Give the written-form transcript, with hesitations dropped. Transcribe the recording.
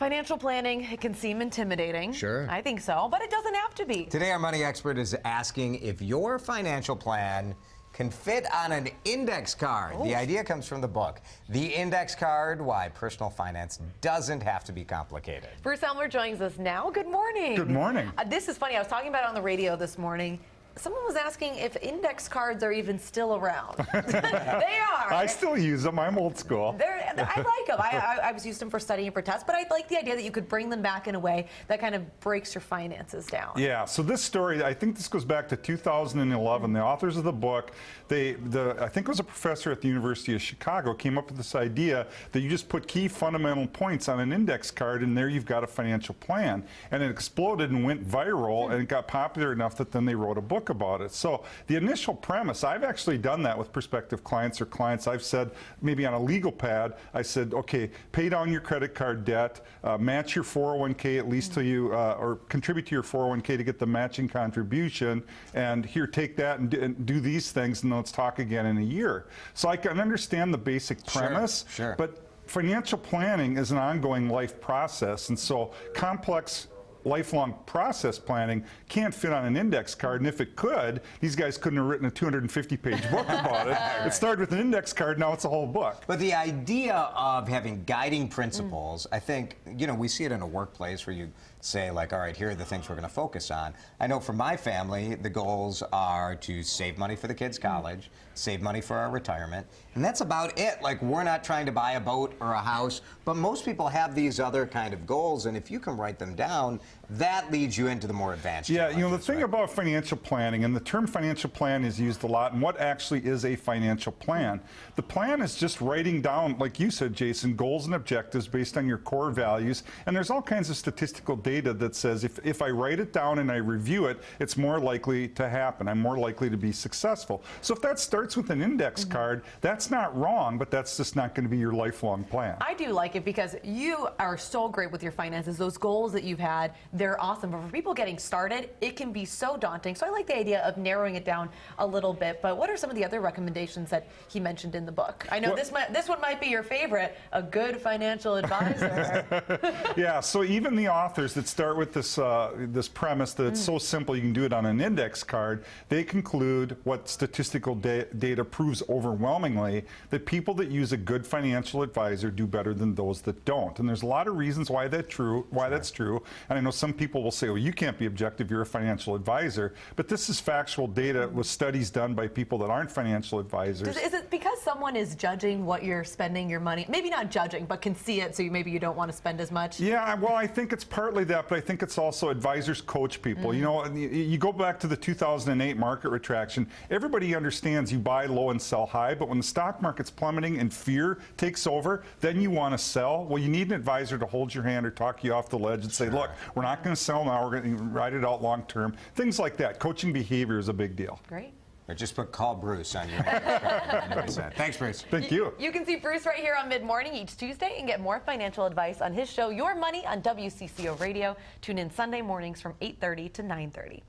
Financial planning, it can seem intimidating. Sure. I think so, but it doesn't have to be. Today, our money expert is asking if your financial plan can fit on an index card. The idea comes from the book, The Index Card, Why Personal Finance Doesn't Have to Be Complicated. Bruce Helmer joins us now. Good morning. Good morning. This is funny. I was talking about it on the radio this morning. Someone was asking if index cards are even still around. They are. I still use them. I'm old school. I like them. I was used them for studying for tests, but I like the idea that you could bring them back in a way that kind of breaks your finances down. Yeah, so this story, I think this goes back to 2011. The authors of the book, I think it was a professor at the University of Chicago, came up with this idea that you just put key fundamental points on an index card and there you've got a financial plan. And it exploded and went viral and it got popular enough that then they wrote a book about it. So the initial premise, I've actually done that with prospective clients or clients. I've said, maybe on a legal pad, I said, okay, pay down your credit card debt, match your 401k at least till you, or contribute to your 401k to get the matching contribution, and here, take that and do these things, and let's talk again in a year. So I can understand the basic premise, Sure. But financial planning is an ongoing life process, and so complex lifelong process planning can't fit on an index card, and if it could, these guys couldn't have written a 250-page book about it. Right. It started with an index card, now it's a whole book. But the idea of having guiding principles, I think, you know, we see it in a workplace where you say, like, all right, here are the things we're going to focus on. I know for my family, the goals are to save money for the kids' college, save money for our retirement, and that's about it. Like, we're not trying to buy a boat or a house, but most people have these other kind of goals, and if you can write them down, that leads you into the more advanced Yeah, you know, the challenges, thing right? about financial planning, and the term financial plan is used a lot, and what actually is a financial plan? The plan is just writing down, like you said, Jason, goals and objectives based on your core values, and there's all kinds of statistical data that says if I write it down and I review it, it's more likely to happen. I'm more likely to be successful. So if that starts with an index card, that's not wrong, but that's just not going to be your lifelong plan. I do like it because you are so great with your finances. Those goals that you've had, they're awesome. But for people getting started, it can be so daunting. So I like the idea of narrowing it down a little bit. But what are some of the other recommendations that he mentioned in the book? I know this one might be your favorite, a good financial advisor. Yeah, so even the authors that start with this this premise that it's so simple you can do it on an index card, they conclude what statistical data proves overwhelmingly, that people that use a good financial advisor do better than those that don't. And there's a lot of reasons why that's true. And I know some people will say, well, you can't be objective, you're a financial advisor. But this is factual data with studies done by people that aren't financial advisors. Is it because someone is judging what you're spending your money? Maybe not judging, but can see it, so maybe you don't want to spend as much? Yeah, well, I think it's partly that, but I think it's also advisors coach people. You know, you go back to the 2008 market retraction, everybody understands you buy low and sell high, but when the stock market's plummeting and fear takes over, then you want to sell. Well, you need an advisor to hold your hand or talk you off the ledge and say, look, we're not going to sell now, we're going to ride it out long term. Things like that. Coaching behavior is a big deal. Great. Or just put call Bruce on your hand. Thanks, Bruce. Thank you. You can see Bruce right here on Mid-Morning each Tuesday and get more financial advice on his show, Your Money, on WCCO Radio. Tune in Sunday mornings from 8:30 to 9:30.